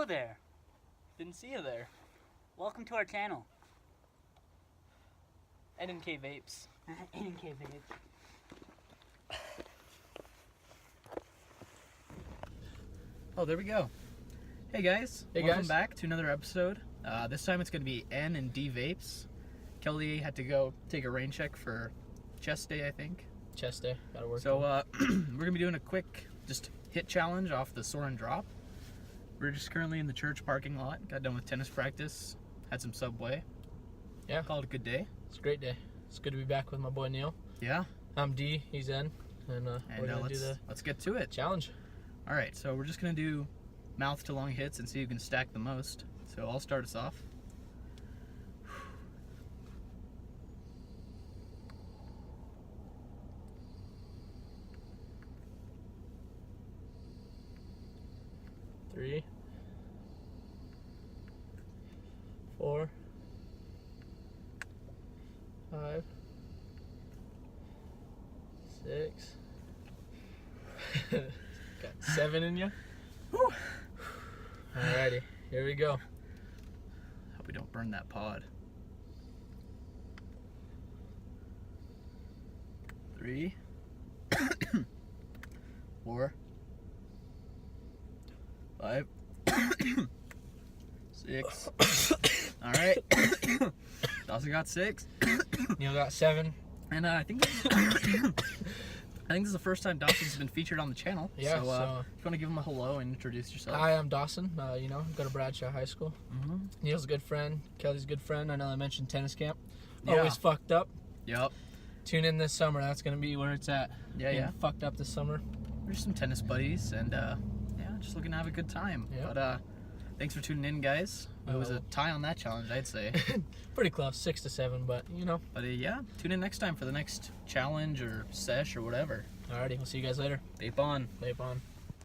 there. Didn't see you there. Welcome to our channel. NNK Vapes. NNK Vapes. Oh, there we go. Hey guys. Welcome back to another episode. This time it's going to be N and D Vapes. Keldy had to go take a rain check for chest day, I think. Chest day. Gotta work. So we're going to be doing a quick just hit challenge off the suorin drop. We're just currently in the church parking lot. Got done with tennis practice. Had some Subway. Yeah. Called it a good day. It's a great day. It's good to be back with my boy Neal. Yeah. I'm D. He's N. And we're going to do the let's get to it. challenge. All right. So we're just going to do mouth to lung hits and see who can stack the most. So I'll start us off. Three, 4, 5, 6. Got 7 in you. Alrighty, here we go. Hope we don't burn that pod. 3, 4, 5, 6. All right. Dawson got 6. Neal got 7. And I think this is the first time Dawson's been featured on the channel. Yeah. So, So if you want to give him a hello and introduce yourself. hi, I'm Dawson. Go to Bradshaw High School. Neal's a good friend. Kelly's a good friend. I know I mentioned tennis camp. Yeah. Always fucked up. Yep. Tune in this summer. That's gonna be where it's at. Yeah, Getting yeah. Fucked up this summer. We're just some tennis buddies, and just looking to have a good time. Yeah. But thanks for tuning in, guys. It was a tie on that challenge, I'd say. Pretty close, 6 to 7, but you know. But yeah, tune in next time for the next challenge or sesh or whatever. Alrighty, we'll see you guys later. Vape on. Vape on.